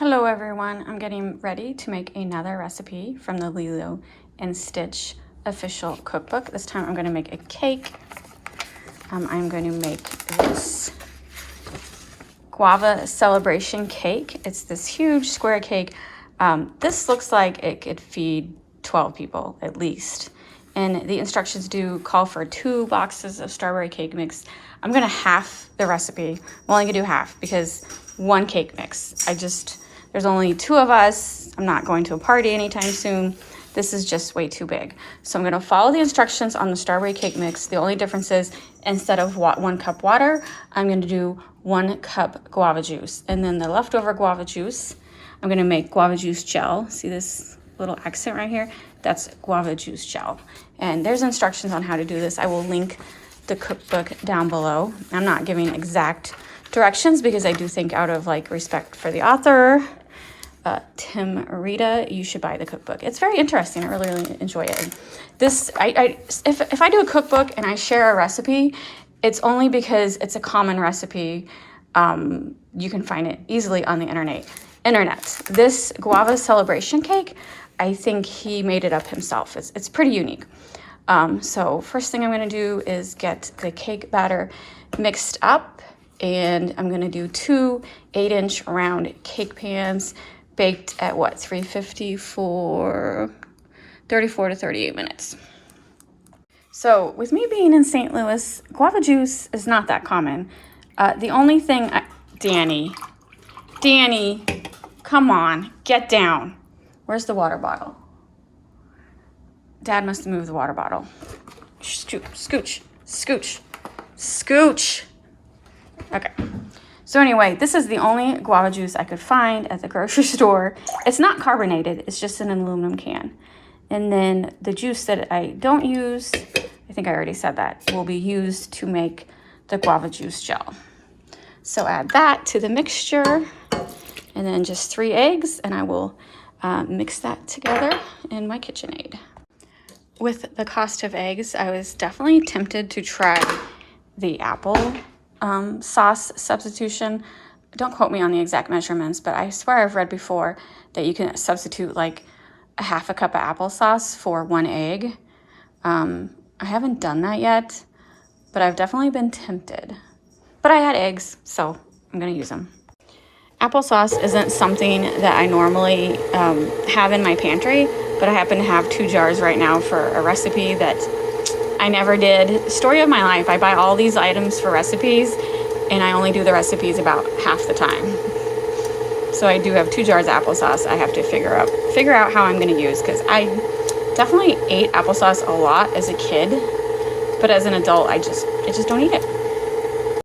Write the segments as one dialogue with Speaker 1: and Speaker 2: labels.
Speaker 1: Hello everyone, I'm getting ready to make another recipe from the Lilo and Stitch official cookbook. This time I'm going to make a cake. I'm going to make this Guava celebration cake. It's this huge square cake. This looks like it could feed 12 people at least. And the instructions do call for 2 boxes of strawberry cake mix. I'm going to half the recipe. I'm only going to do half because 1 cake mix. There's only 2 of us. I'm not going to a party anytime soon. This is just way too big. So I'm going to follow the instructions on the strawberry cake mix. The only difference is instead of 1 cup water, I'm going to do 1 cup guava juice. And then the leftover guava juice, I'm going to make guava juice gel. See this little accent right here? That's guava juice gel. And there's instructions on how to do this. I will link the cookbook down below. I'm not giving exact directions because I do think out of respect for the author, Tim Rita, you should buy the cookbook. It's very interesting. I really enjoy it. If I do a cookbook and I share a recipe, it's only because it's a common recipe. You can find it easily on the internet. This guava celebration cake, I think he made it up himself. It's pretty unique. So first thing I'm going to do is get the cake batter mixed up, and I'm going to do 2 8-inch round cake pans baked at 350 for 34 to 38 minutes. So with me being in St. Louis, guava juice is not that common. The only thing, Danny, come on, get down. Where's the water bottle? Dad must have moved the water bottle. Scooch. Okay. So anyway, this is the only guava juice I could find at the grocery store. It's not carbonated, it's just in an aluminum can. And then the juice that I don't use, I think I already said that, will be used to make the guava juice gel. So add that to the mixture, and then just 3 eggs, and I will mix that together in my KitchenAid. With the cost of eggs, I was definitely tempted to try the apple sauce substitution. Don't quote me on the exact measurements, but I swear I've read before that you can substitute like a half a cup of applesauce for 1 egg. I haven't done that yet, but I've definitely been tempted. But I had eggs, so I'm gonna use them. Applesauce isn't something that I normally have in my pantry, but I happen to have 2 jars right now for a recipe that I never did. Story of my life, I buy all these items for recipes and I only do the recipes about half the time. So I do have 2 jars of applesauce I have to figure out how I'm gonna use, because I definitely ate applesauce a lot as a kid, but as an adult, I just don't eat it.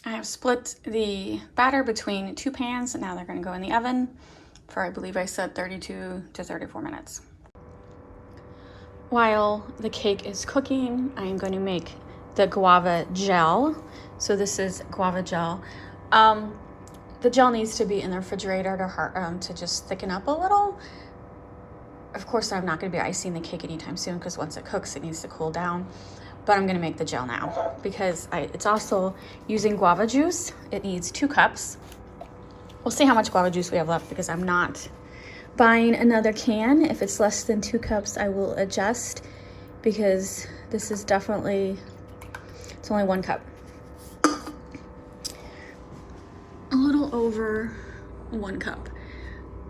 Speaker 1: I have split the batter between 2 pans, and now they're gonna go in the oven for, I believe I said 32 to 34 minutes. While the cake is cooking, I'm going to make the guava gel. So this is guava gel. The gel needs to be in the refrigerator to just thicken up a little. Of course, I'm not going to be icing the cake anytime soon because once it cooks, it needs to cool down. But I'm going to make the gel now because it's also using guava juice. It needs 2 cups. We'll see how much guava juice we have left because I'm not buying another can. If it's less than 2 cups, I will adjust, because this is definitely, it's only 1 cup. A little over 1 cup.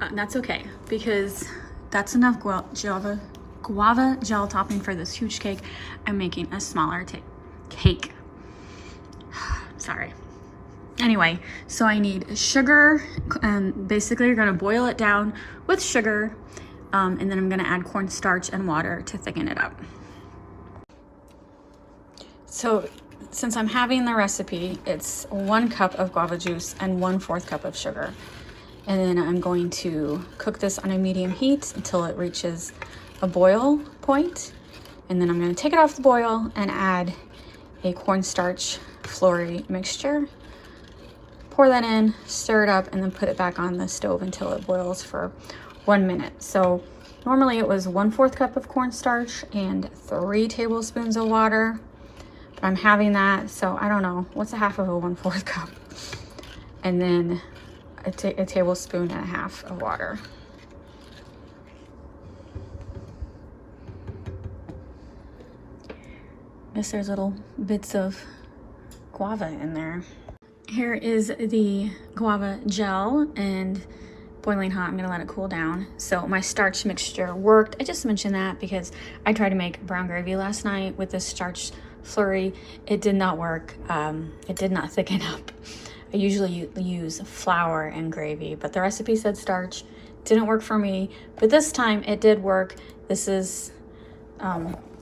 Speaker 1: And that's okay, because that's enough guava gel topping for this huge cake. I'm making a smaller cake. Sorry. Anyway, so I need sugar, and basically you're gonna boil it down with sugar, and then I'm gonna add cornstarch and water to thicken it up. So since I'm having the recipe, it's 1 cup of guava juice and 1/4 cup of sugar. And then I'm going to cook this on a medium heat until it reaches a boil point. And then I'm gonna take it off the boil and add a cornstarch flour mixture. Pour that in, stir it up, and then put it back on the stove until it boils for 1 minute. So normally it was 1/4 cup of cornstarch and 3 tablespoons of water. But I'm having that, so I don't know. What's a half of a 1/4 cup? And then a tablespoon and a half of water. Guess there's little bits of guava in there. Here is the guava gel, and boiling hot. I'm gonna let it cool down. So my starch mixture worked. I just mentioned that because I tried to make brown gravy last night with this starch flurry. It did not work. It did not thicken up. I usually use flour and gravy, but the recipe said starch. Didn't work for me, but this time it did work. This is,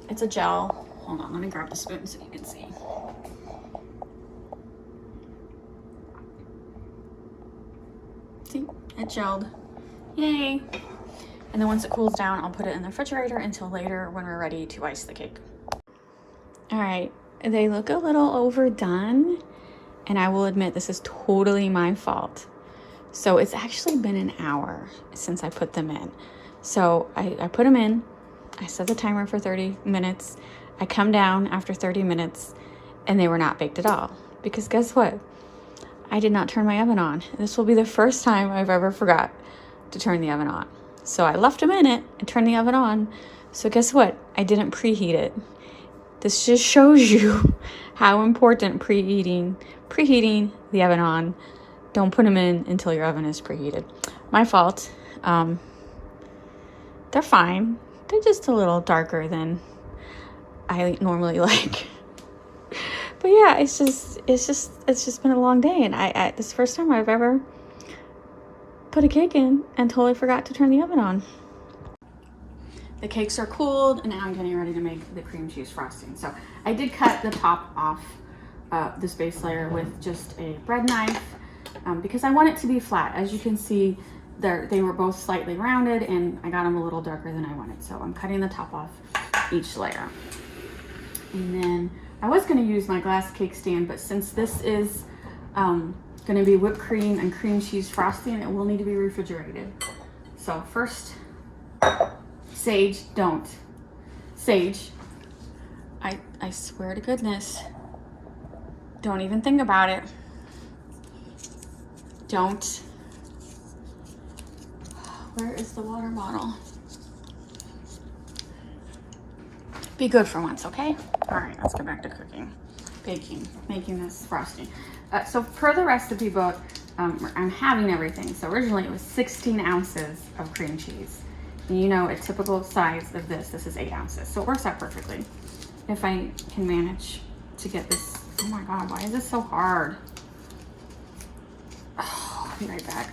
Speaker 1: it's a gel. Hold on, let me grab the spoon so you can see. See, it gelled. Yay! And then once it cools down, I'll put it in the refrigerator until later when we're ready to ice the cake. All right, they look a little overdone, and I will admit this is totally my fault. So it's actually been an hour since I put them in. So I put them in, I set the timer for 30 minutes. I come down after 30 minutes and they were not baked at all. Because guess what? I did not turn my oven on. This will be the first time I've ever forgot to turn the oven on. So I left them in it and turned the oven on. So guess what? I didn't preheat it. This just shows you how important preheating the oven on. Don't put them in until your oven is preheated. My fault. They're fine. They're just a little darker than I normally like. But yeah, it's just been a long day, and this is the first time I've ever put a cake in and totally forgot to turn the oven on. The cakes are cooled, and now I'm getting ready to make the cream cheese frosting. So I did cut the top off this base layer with just a bread knife because I want it to be flat. As you can see, they were both slightly rounded, and I got them a little darker than I wanted. So I'm cutting the top off each layer. And then I was going to use my glass cake stand, but since this is going to be whipped cream and cream cheese frosting, it will need to be refrigerated. So first, Sage, don't. Sage, I swear to goodness, don't even think about it. Don't. Where is the water bottle? Be good for once, okay? All right, let's get back to cooking, baking, making this frosting. So per the recipe book, I'm having everything. So originally it was 16 ounces of cream cheese. And you know, a typical size of this is 8 ounces. So it works out perfectly. If I can manage to get this, oh my God, why is this so hard? Oh, I'll be right back.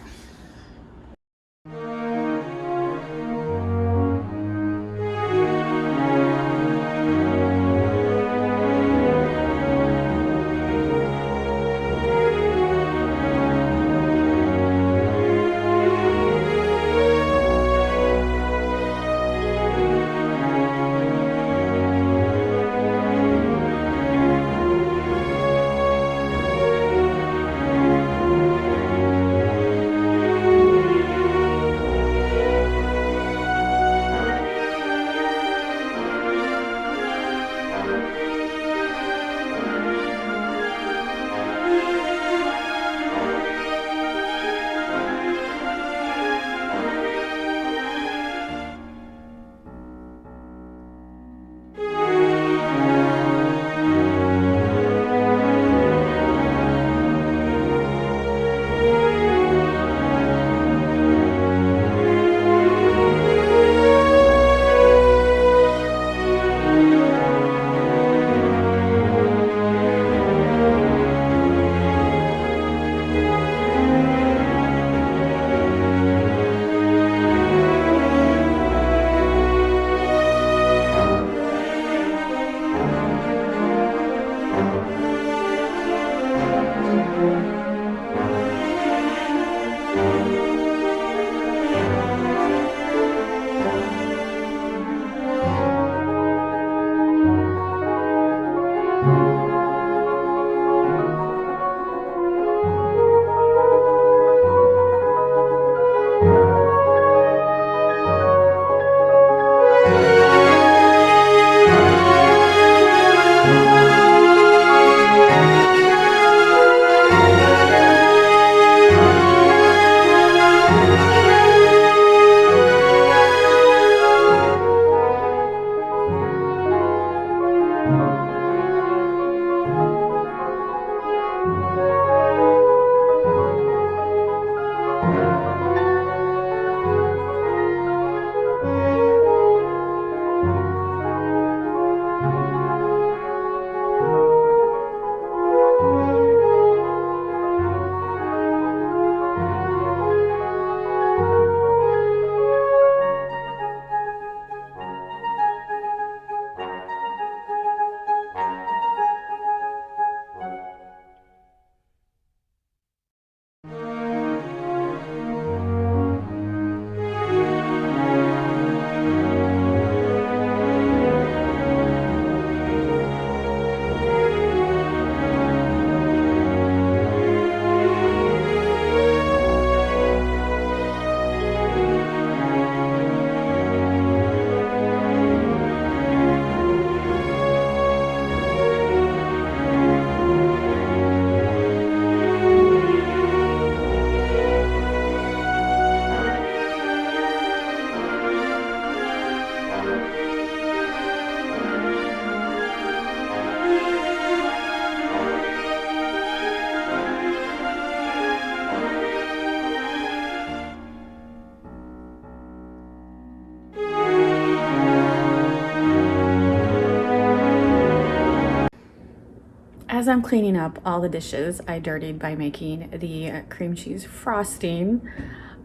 Speaker 1: as I'm cleaning up all the dishes I dirtied by making the cream cheese frosting,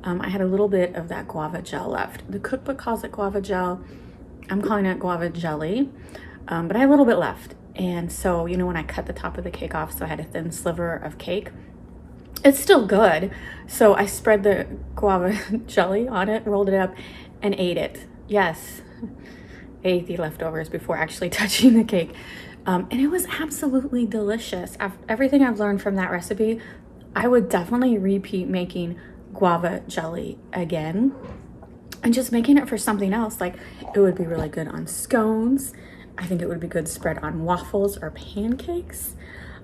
Speaker 1: I had a little bit of that guava gel left. The cookbook calls it guava gel. I'm calling it guava jelly, but I had a little bit left. And so, you know, when I cut the top of the cake off, so I had a thin sliver of cake, it's still good. So I spread the guava jelly on it, rolled it up, and ate it. Yes, ate the leftovers before actually touching the cake. And it was absolutely delicious. Everything I've learned from that recipe, I would definitely repeat making guava jelly again and just making it for something else. Like, it would be really good on scones. I think it would be good spread on waffles or pancakes.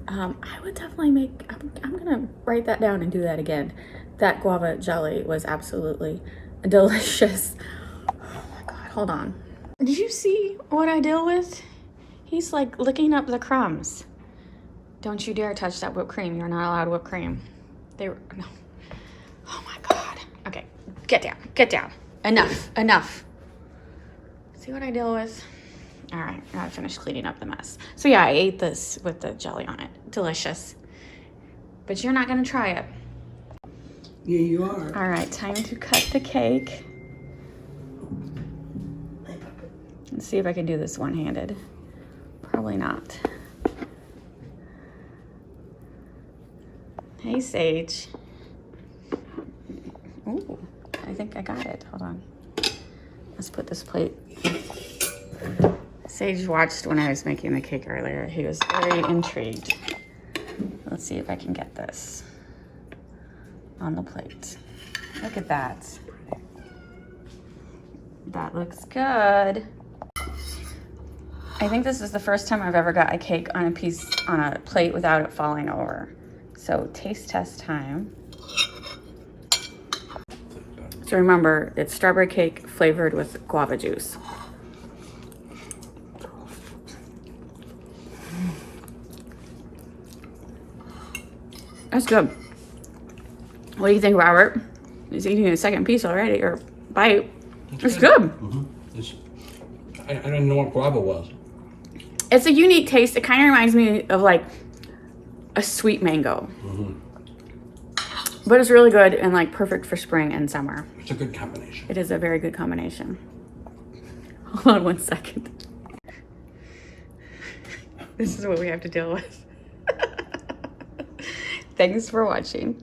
Speaker 1: I would definitely make, I'm gonna write that down and do that again. That guava jelly was absolutely delicious. Oh my God, hold on. Did you see what I deal with? He's like licking up the crumbs. Don't you dare touch that whipped cream. You're not allowed whipped cream. No. Oh my God. Okay, get down, get down. Enough, enough. See what I deal with? All right, I gotta finish cleaning up the mess. So yeah, I ate this with the jelly on it. Delicious. But you're not gonna try it.
Speaker 2: Yeah, you are.
Speaker 1: All right, time to cut the cake. Let's see if I can do this one-handed. Probably not. Hey, Sage. Ooh, I think I got it. Hold on. Let's put this plate. Sage watched when I was making the cake earlier. He was very intrigued. Let's see if I can get this on the plate. Look at that. That looks good. I think this is the first time I've ever got a cake on a plate without it falling over. So taste test time. So remember, it's strawberry cake flavored with guava juice. That's good. What do you think, Robert? He's eating a second piece already, or bite. It's good.
Speaker 2: I didn't know what guava was.
Speaker 1: It's a unique taste. It kind of reminds me of like a sweet mango. But it's really good and like perfect for spring and summer.
Speaker 2: It's a good combination.
Speaker 1: It is a very good combination. Hold on 1 second. This is what we have to deal with. Thanks for watching.